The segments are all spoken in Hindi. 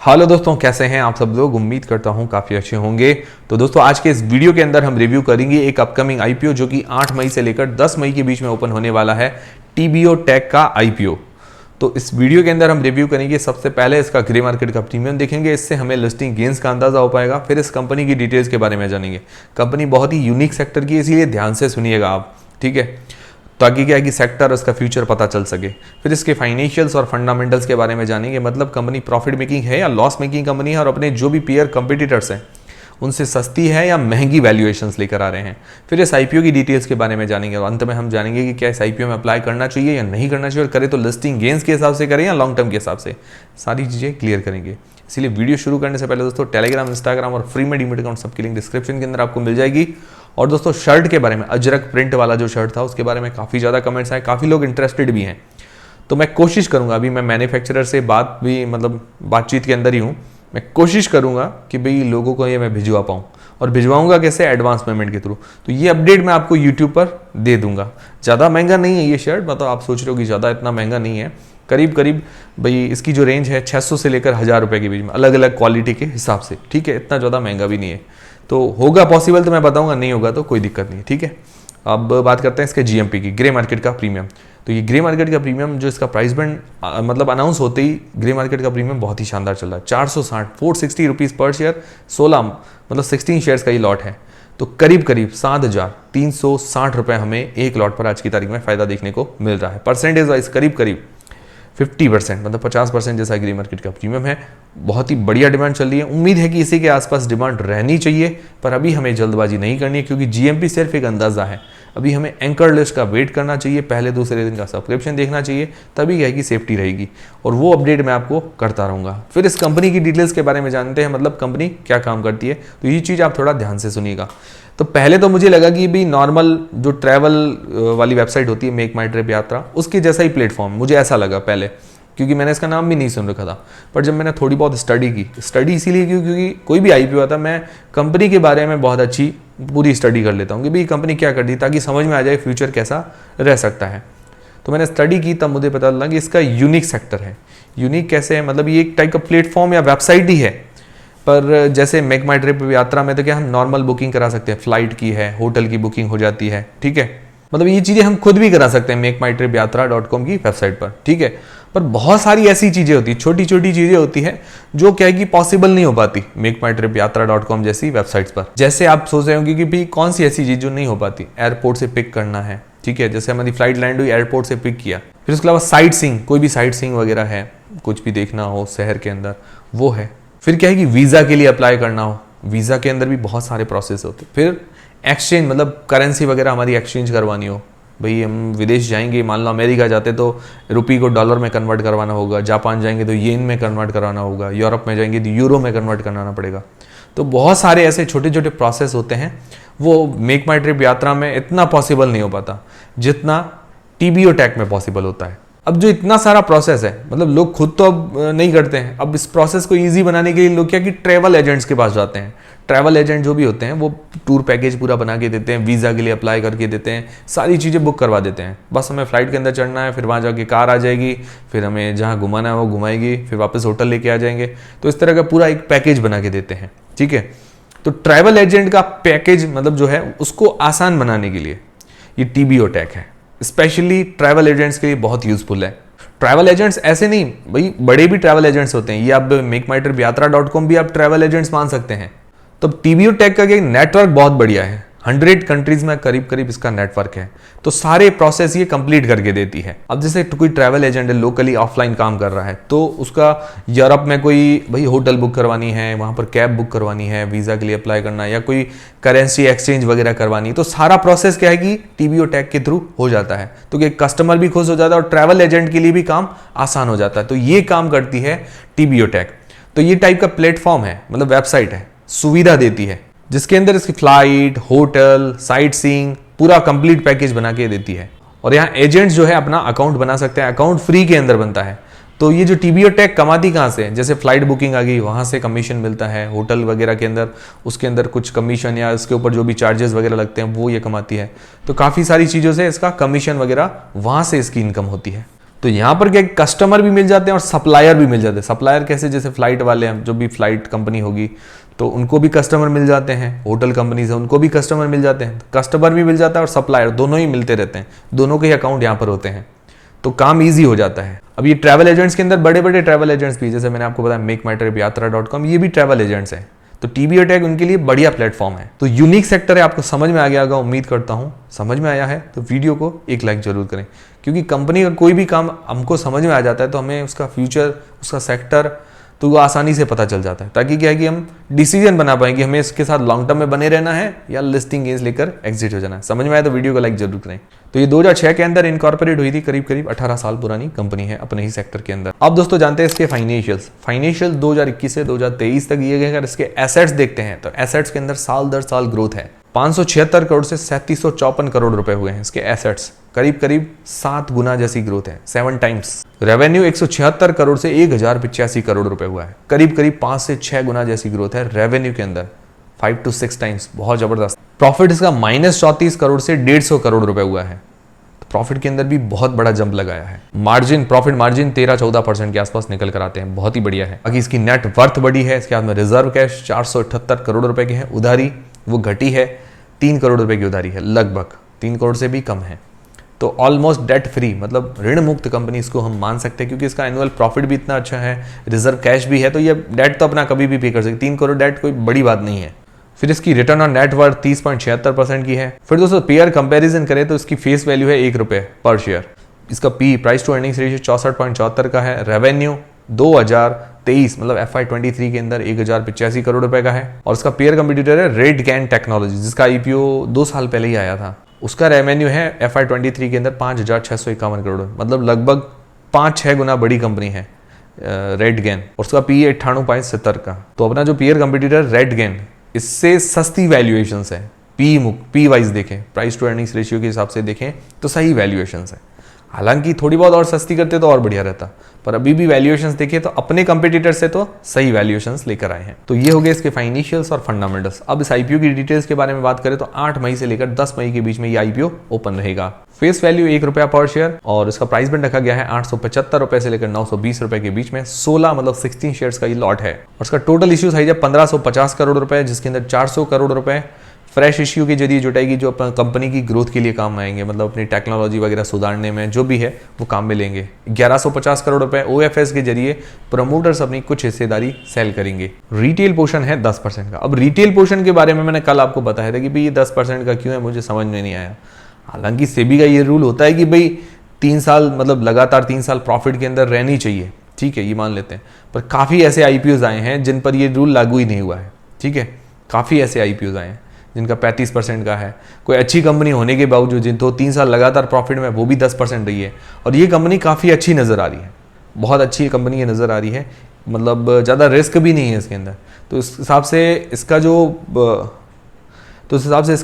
हेलो दोस्तों, कैसे हैं आप सब लोग। उम्मीद करता हूं काफ़ी अच्छे होंगे। तो दोस्तों, आज के इस वीडियो के अंदर हम रिव्यू करेंगे एक अपकमिंग आईपीओ जो कि 8 मई से लेकर 10 मई के बीच में ओपन होने वाला है, टीबीओ टेक का आईपीओ। तो इस वीडियो के अंदर हम रिव्यू करेंगे। सबसे पहले इसका ग्रे मार्केट का प्रीमियम देखेंगे, इससे हमें लिस्टिंग गेंस का अंदाजा हो पाएगा। फिर इस कंपनी की डिटेल्स के बारे में जानेंगे। कंपनी बहुत ही यूनिक सेक्टर की है, इसीलिए ध्यान से सुनिएगा आप, ठीक है, ताकि क्या है कि सेक्टर उसका फ्यूचर पता चल सके। फिर इसके फाइनेंशियल्स और फंडामेंटल्स के बारे में जानेंगे, मतलब कंपनी प्रॉफिट मेकिंग है या लॉस मेकिंग कंपनी है, और अपने जो भी पीयर कंपिटिटर्स हैं उनसे सस्ती है या महंगी वैल्यूएशंस लेकर आ रहे हैं। फिर इस आईपीओ की डिटेल्स के बारे में जानेंगे और अंत में हम जानेंगे कि क्या इस आईपीओ में अप्लाई करना चाहिए या नहीं करना चाहिए, और करें तो लिस्टिंग गेंस के हिसाब से करें या लॉन्ग टर्म के हिसाब से, सारी चीज़ें क्लियर करेंगे। इसीलिए वीडियो शुरू करने से पहले दोस्तों टेलीग्राम, इंस्टाग्राम और फ्री में डीमेट अकाउंट सबकी लिंक डिस्क्रिप्शन के अंदर आपको मिल जाएगी। और दोस्तों, शर्ट के बारे में, अजरक प्रिंट वाला जो शर्ट था उसके बारे में काफ़ी ज़्यादा कमेंट्स आए, काफ़ी लोग इंटरेस्टेड भी हैं। तो मैं कोशिश करूंगा, अभी मैं मैन्युफैक्चरर से बातचीत के अंदर ही हूँ, मैं कोशिश करूंगा कि भाई लोगों को ये मैं भिजवा पाऊँ, और भिजवाऊंगा कैसे, एडवांस पेमेंट के थ्रू। तो ये अपडेट मैं आपको यूट्यूब पर दे दूंगा। ज़्यादा महंगा नहीं है ये शर्ट, मतलब आप सोच रहे हो कि ज़्यादा इतना महंगा नहीं है। करीब करीब भाई इसकी जो रेंज है 600 से लेकर 1000 रुपये के बीच में, अलग अलग क्वालिटी के हिसाब से, ठीक है। इतना ज़्यादा महंगा भी नहीं है। तो होगा पॉसिबल तो मैं बताऊंगा, नहीं होगा तो कोई दिक्कत नहीं है, ठीक है। अब बात करते हैं इसके जीएमपी की, ग्रे मार्केट का प्रीमियम। तो ये ग्रे मार्केट का प्रीमियम जो इसका प्राइस बैंड मतलब अनाउंस होते ही ग्रे मार्केट का प्रीमियम बहुत ही शानदार चल रहा है। 460 रुपीज़ पर शेयर, 16 शेयर्स का ये लॉट है। तो करीब करीब 7360 रुपये हमें एक लॉट पर आज की तारीख में फ़ायदा देखने को मिल रहा है। परसेंटेज वाइज करीब करीब 50%, मतलब 50% जैसा ग्रे मार्केट का प्रीमियम है। बहुत ही बढ़िया डिमांड चल रही है। उम्मीद है कि इसी के आसपास डिमांड रहनी चाहिए, पर अभी हमें जल्दबाजी नहीं करनी है, क्योंकि जीएमपी सिर्फ एक अंदाज़ा है। अभी हमें एंकर लिस्ट का वेट करना चाहिए, पहले दूसरे दिन का सब्सक्रिप्शन देखना चाहिए, तभी क्या है कि सेफ्टी रहेगी, और वो अपडेट मैं आपको करता रहूँगा। फिर इस कंपनी की डिटेल्स के बारे में जानते हैं, मतलब कंपनी क्या काम करती है। तो ये चीज़ आप थोड़ा ध्यान से सुनिएगा। तो पहले तो मुझे लगा कि भी नॉर्मल जो ट्रैवल वाली वेबसाइट होती है, मेक माई ट्रिप यात्रा, उसके जैसा ही प्लेटफॉर्म, मुझे ऐसा लगा पहले, क्योंकि मैंने इसका नाम भी नहीं सुन रखा था। पर जब मैंने थोड़ी बहुत स्टडी इसीलिए की क्योंकि कोई भी आईपीओ आता, मैं कंपनी के बारे में बहुत अच्छी पूरी स्टडी कर लेता हूँ कि भाई कंपनी क्या करती है, ताकि समझ में आ जाए फ्यूचर कैसा रह सकता है। तो मैंने स्टडी की, तब मुझे पता लगा कि इसका यूनिक सेक्टर है। यूनिक कैसे है, मतलब ये एक टाइप का प्लेटफॉर्म या वेबसाइट ही है। पर जैसे मेक माई ट्रिप यात्रा में तो क्या हम नॉर्मल बुकिंग करा सकते हैं, फ्लाइट की है, होटल की बुकिंग हो जाती है, ठीक है। मतलब ये चीज़ें हम खुद भी करा सकते हैं makemytripyatra.com की वेबसाइट पर, ठीक है। पर बहुत सारी ऐसी चीज़ें होती हैं, छोटी छोटी चीज़ें होती हैं जो क्या है कि पॉसिबल नहीं हो पाती makemytripyatra.com जैसी वेबसाइट्स पर। जैसे आप सोच रहे होंगे कि भाई कौन सी ऐसी चीज़ जो नहीं हो पाती, एयरपोर्ट से पिक करना है, ठीक है। जैसे हमारी फ्लाइट लैंड हुई, एयरपोर्ट से पिक किया। फिर उसके अलावा साइट सीइंग, कोई भी साइट सीइंग वगैरह है, कुछ भी देखना हो शहर के अंदर, वो है। फिर क्या है कि वीज़ा के लिए अप्लाई करना हो, वीज़ा के अंदर भी बहुत सारे प्रोसेस होते हैं। फिर एक्सचेंज, मतलब करेंसी वगैरह हमारी एक्सचेंज करवानी हो, भाई हम विदेश जाएंगे, मान लो अमेरिका जाते तो रुपये को डॉलर में कन्वर्ट करवाना होगा, जापान जाएंगे तो येन में कन्वर्ट करवाना होगा, यूरोप में जाएंगे तो यूरो में कन्वर्ट कराना पड़ेगा। तो बहुत सारे ऐसे छोटे छोटे प्रोसेस होते हैं, वो मेक माई ट्रिप यात्रा में इतना पॉसिबल नहीं हो पाता जितना टीबीओ टेक में पॉसिबल होता है। अब जो इतना सारा प्रोसेस है, मतलब लोग खुद तो अब नहीं करते हैं। अब इस प्रोसेस को इजी बनाने के लिए लोग क्या कि ट्रैवल एजेंट्स के पास जाते हैं। ट्रैवल एजेंट जो भी होते हैं वो टूर पैकेज पूरा बना के देते हैं, वीज़ा के लिए अप्लाई करके देते हैं, सारी चीज़ें बुक करवा देते हैं। बस हमें फ्लाइट के अंदर चढ़ना है, फिर वहाँ जाके कार आ जाएगी, फिर हमें जहाँ घुमाना है वो घुमाएगी, फिर वापस होटल लेके आ जाएंगे। तो इस तरह का पूरा एक पैकेज बना के देते हैं, ठीक है। तो ट्रैवल एजेंट का पैकेज मतलब जो है उसको आसान बनाने के लिए ये टीबीओ टेक है। स्पेशली ट्रैवल एजेंट्स के लिए बहुत यूजफुल है। ट्रैवल एजेंट्स ऐसे नहीं, भाई बड़े भी ट्रैवल एजेंट्स होते हैं, ये आप makemytripyatra.com भी आप ट्रैवल एजेंट्स मान सकते हैं। तो टीबीओ टेक का नेटवर्क बहुत बढ़िया है, 100 कंट्रीज में करीब करीब इसका नेटवर्क है। तो सारे प्रोसेस ये कंप्लीट करके देती है। अब जैसे कोई ट्रैवल एजेंट है, लोकली ऑफलाइन काम कर रहा है, तो उसका यूरोप में कोई भाई होटल बुक करवानी है, वहाँ पर कैब बुक करवानी है, वीज़ा के लिए अप्लाई करना है, या कोई करेंसी एक्सचेंज वगैरह करवानी, तो सारा प्रोसेस क्या है कि टीबीओ टेक के थ्रू हो जाता है। तो कि कस्टमर भी खुश हो जाता है और ट्रैवल एजेंट के लिए भी काम आसान हो जाता है। तो ये काम करती है टीबीओ टेक। तो ये टाइप का प्लेटफॉर्म है, मतलब वेबसाइट है, सुविधा देती है, जिसके अंदर इसकी फ्लाइट, होटल, साइट सीइंग पूरा कंप्लीट पैकेज बना के देती है। और यहाँ एजेंट्स जो है अपना अकाउंट बना सकते हैं, अकाउंट फ्री के अंदर बनता है। तो ये जो टीबीओ टेक कमाती कहाँ से है, जैसे फ्लाइट बुकिंग आ गई, वहाँ से कमीशन मिलता है, होटल वगैरह के अंदर उसके अंदर कुछ कमीशन या इसके ऊपर जो भी चार्जेस वगैरह लगते हैं वो ये कमाती है। तो काफ़ी सारी चीज़ों से इसका कमीशन वगैरह वहाँ से इसकी इनकम होती है। तो यहाँ पर क्या कस्टमर भी मिल जाते हैं और सप्लायर भी मिल जाते हैं। सप्लायर कैसे, जैसे फ्लाइट वाले हैं, जो भी फ्लाइट कंपनी होगी तो उनको भी कस्टमर मिल जाते हैं, होटल कंपनीज है उनको भी कस्टमर मिल जाते हैं, कस्टमर भी मिल जाता है और सप्लायर दोनों ही मिलते रहते हैं, दोनों के अकाउंट यहाँ पर होते हैं, तो काम ईजी हो जाता है। अब ये ट्रैवल एजेंट्स के अंदर बड़े बड़े ट्रैवल एजेंट्स भी, जैसे मैंने आपको बताया मेक माई ट्रिप, यात्रा.com, ये भी ट्रैवल एजेंट्स हैं। तो टीबीओ टैग उनके लिए बढ़िया प्लेटफॉर्म है। तो यूनिक सेक्टर है, आपको समझ में आ गया होगा, उम्मीद करता हूं समझ में आया है। तो वीडियो को एक लाइक जरूर करें, क्योंकि कंपनी का कोई भी काम हमको समझ में आ जाता है तो हमें उसका फ्यूचर, उसका सेक्टर तो वो आसानी से पता चल जाता है, ताकि क्या है कि हम डिसीजन बना पाएं कि हमें इसके साथ लॉन्ग टर्म में बने रहना है या लिस्टिंग गेंस लेकर एग्जिट हो जाना है। समझ में आया तो वीडियो को लाइक जरूर करें। तो ये 2006 के अंदर इनकॉर्पोरेट हुई थी, करीब करीब 18 साल पुरानी कंपनी है अपने ही सेक्टर के अंदर। अब दोस्तों जानते हैं इसके फाइनेंशियल 2021 से 2023 तक दिए गए। अगर इसके एसेट्स देखते हैं तो एसेट्स के अंदर साल दर साल ग्रोथ है। 576 करोड़ से 3754 करोड़ रुपए हुए हैं इसके एसेट्स, करीब करीब 7 गुना जैसी ग्रोथ है, 7 टाइम्स। रेवेन्यू 176 करोड़ से 1085 करोड़ रुपए हुआ है, करीब करीब 5 से 6 गुना जैसी ग्रोथ है रेवेन्यू के अंदर, 5 to 6 टाइम्स, बहुत जबरदस्त। प्रॉफिट इसका -34 करोड़ से 150 करोड़ रुपए हुआ है, तो प्रॉफिट के अंदर भी बहुत बड़ा जंप लगाया है। मार्जिन, प्रॉफिट मार्जिन 13-14% के आसपास निकल कर आते हैं, बहुत ही बढ़िया है। बाकी इसकी नेट वर्थ बड़ी है, इसके हाथ में रिजर्व कैश 478 करोड़ रुपए की है। उधारी वो घटी है, 3 करोड़ रुपए की उधारी है, लगभग 3 करोड़ से भी कम है। तो ऑलमोस्ट डेट फ्री, मतलब ऋण मुक्त कंपनी इसको हम मान सकते हैं, क्योंकि इसका एनुअल प्रॉफिट भी इतना अच्छा है, रिजर्व कैश भी है, तो ये डेट तो अपना कभी भी पे कर सकते। 3 करोड़ डेट कोई बड़ी बात नहीं है। फिर इसकी रिटर्न ऑन नेट वर्थ 30.76% की है। फिर दोस्तों पेयर कंपैरिजन करें तो इसकी फेस वैल्यू है ₹1 पर शेयर। इसका P, price to earnings ratio 64.74 का है। रेवेन्यू 2023 मतलब FY23 के अंदर 1085 करोड़ रुपए का है। और उसका पेयर कंपटीटर है रेडगेन टेक्नोलॉजी, जिसका IPO 2 साल पहले ही आया था। उसका रेवेन्यू है FY23 के अंदर 5651 करोड़, मतलब लगभग 5-6 गुना बड़ी कंपनी है रेडगेन। और उसका पी 98.70 का। तो अपना जो पेयर कंपटीटर रेडगेन, इससे सस्ती वैल्यूएशंस है। पी वाइज देखें, प्राइस टू अर्निंग्स रेशियो के हिसाब से देखें तो सही वैल्यूएशंस है। हालांकि थोड़ी बहुत और सस्ती करते तो और बढ़िया रहता, पर अभी भी वैल्यूएशंस देखिए तो अपने कंपटीटर से तो सही वैल्यूएशंस लेकर आए हैं। तो ये हो गए इसके फाइनेंशियल्स और फंडामेंटल्स। अब इस IPO की डिटेल्स के बारे में बात करें तो 8 मई से लेकर 10 मई के बीच में ये IPO ओपन रहेगा। फेस वैल्यू ₹1 पर शेयर और इसका प्राइस बैंड रखा गया है 875 रुपए से लेकर 920 रुपए के बीच में। 16 मतलब 16 शेयर्स का ये लॉट है। और इसका टोटल इश्यू साइज है 1550 करोड़ रुपए, जिसके अंदर 400 करोड़ रुपए फ्रेश इश्यू के जरिए जुटाएगी, जो कंपनी की ग्रोथ के लिए काम आएंगे, मतलब अपनी टेक्नोलॉजी वगैरह सुधारने में जो भी है वो काम में लेंगे। 1150 करोड़ रुपए OFS के जरिए प्रमोटर्स अपनी कुछ हिस्सेदारी सेल करेंगे। रिटेल पोर्शन है 10% का। अब रिटेल पोर्शन के बारे में मैंने कल आपको बताया था कि भाई ये 10% का क्यों है, मुझे समझ में नहीं आया। हालांकि सेबी का ये रूल होता है कि भाई 3 साल मतलब लगातार 3 साल प्रॉफिट के अंदर रहनी चाहिए, ठीक है, ये मान लेते हैं। पर काफ़ी ऐसे IPOs आए हैं जिन पर ये रूल लागू ही नहीं हुआ है, ठीक है। काफ़ी ऐसे IPOs आए हैं जिनका 35% का है। कोई अच्छी कंपनी होने के बावजूद जिन तो 3 साल लगातार प्रॉफिट में, वो भी 10% रही है। और ये कंपनी काफ़ी अच्छी नज़र आ रही है, बहुत अच्छी कंपनी ये नज़र आ रही है, मतलब ज़्यादा रिस्क भी नहीं है इसके अंदर। तो इस हिसाब से इसका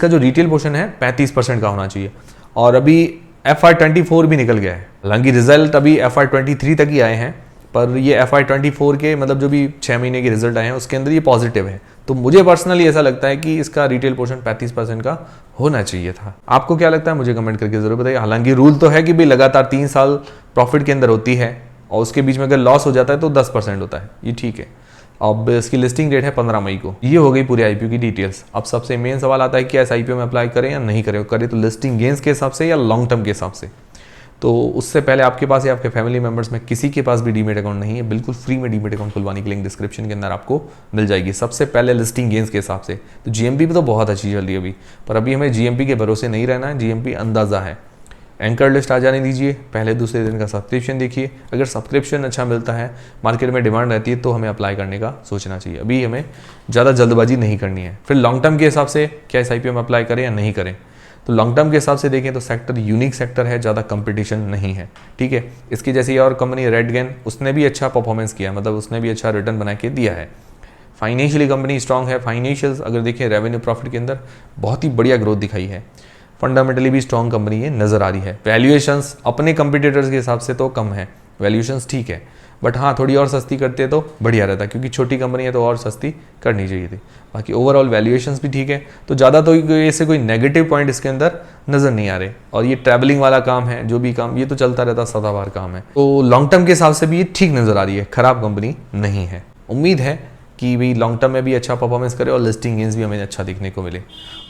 जो रिटेल पोर्शन है 35% का होना चाहिए। और अभी FY24 भी निकल गया है। हालांकि रिजल्ट अभी FY23 तक ही आए हैं, पर ये FY24 के मतलब जो भी 6 महीने के रिजल्ट आए हैं उसके अंदर ये पॉजिटिव है। तो मुझे पर्सनली ऐसा लगता है कि इसका रिटेल पोर्शन 35% का होना चाहिए था। आपको क्या लगता है मुझे कमेंट करके जरूर बताइए। हालांकि रूल तो है कि भाई लगातार 3 साल प्रॉफिट के अंदर होती है और उसके बीच में अगर लॉस हो जाता है तो 10% होता है, ये ठीक है। अब इसकी लिस्टिंग डेट है 15 मई को। ये हो गई पूरे IPO की डिटेल्स। अब सबसे मेन सवाल आता है कि इस IPO में अप्लाई करें या नहीं करें। करें तो लिस्टिंग गेंस के हिसाब से या लॉन्ग टर्म के हिसाब से। तो उससे पहले आपके पास या आपके फैमिली मेंबर्स में किसी के पास भी डीमेट अकाउंट नहीं है, बिल्कुल फ्री में डीमेट अकाउंट खुलवाने की लिंक डिस्क्रिप्शन के अंदर आपको मिल जाएगी। सबसे पहले लिस्टिंग गेंस के हिसाब से तो GMP भी तो बहुत अच्छी चल रही है अभी, पर अभी हमें GMP के भरोसे नहीं रहना है। GMP अंदाज़ा है। एंकर लिस्ट आ जाने दीजिए, पहले दूसरे दिन का सब्सक्रिप्शन देखिए। अगर सब्सक्रिप्शन अच्छा मिलता है, मार्केट में डिमांड रहती है, तो हमें अप्लाई करने का सोचना चाहिए। अभी हमें ज़्यादा जल्दबाजी नहीं करनी है। फिर लॉन्ग टर्म के हिसाब से क्या इस IPO में अप्लाई करें या नहीं करें। तो लॉन्ग टर्म के हिसाब से देखें तो सेक्टर यूनिक सेक्टर है, ज़्यादा कंपटीशन नहीं है, ठीक है। इसकी जैसी और कंपनी रेडगेन, उसने भी अच्छा परफॉर्मेंस किया, मतलब उसने भी अच्छा रिटर्न बना के दिया है। फाइनेंशियली कंपनी स्ट्रांग है। फाइनेंशियल्स अगर देखें रेवेन्यू प्रॉफिट के अंदर बहुत ही बढ़िया ग्रोथ दिखाई है। फंडामेंटली भी स्ट्रांग कंपनी ये नज़र आ रही है। वैल्यूएशंस अपने कंपटीटर्स के हिसाब से तो कम है, वैल्यूएशंस ठीक है, बट हाँ थोड़ी और सस्ती करते तो बढ़िया रहता, क्योंकि छोटी कंपनी है तो और सस्ती करनी चाहिए थी। बाकी ओवरऑल वैल्यूएशंस भी ठीक है, तो ज़्यादा तो ऐसे कोई नेगेटिव पॉइंट इसके अंदर नज़र नहीं आ रहे। और ये ट्रैवलिंग वाला काम है, जो भी काम ये तो चलता रहता, सदाबहार काम है, तो लॉन्ग टर्म के हिसाब से भी ये ठीक नज़र आ रही है, ख़राब कंपनी नहीं है। उम्मीद है कि भाई लॉन्ग टर्म में भी अच्छा परफॉर्मेंस करे और लिस्टिंग गेंस भी हमें अच्छा देखने को मिले।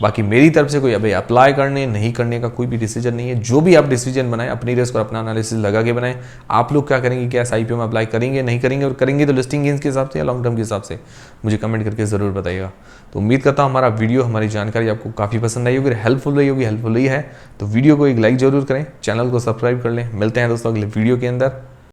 बाकी मेरी तरफ से कोई अभी अप्लाई करने नहीं करने का कोई भी डिसीजन नहीं है। जो भी आप डिसीजन बनाएं अपनी रिस्क और अपना एनालिसिस लगा के बनाएं। आप लोग क्या करेंगे, क्या IPO में अप्लाई करेंगे नहीं करेंगे, और करेंगे तो लिस्टिंग गेंस के हिसाब से या लॉन्ग टर्म के हिसाब से, मुझे कमेंट करके ज़रूर बताइएगा। तो उम्मीद करता हूँ हमारा वीडियो, हमारी जानकारी आपको काफ़ी पसंद आई होगी, हेल्पफुल रही होगी। हेल्पफुल रही है तो वीडियो को एक लाइक जरूर करें, चैनल को सब्सक्राइब कर लें। मिलते हैं दोस्तों अगले वीडियो के अंदर।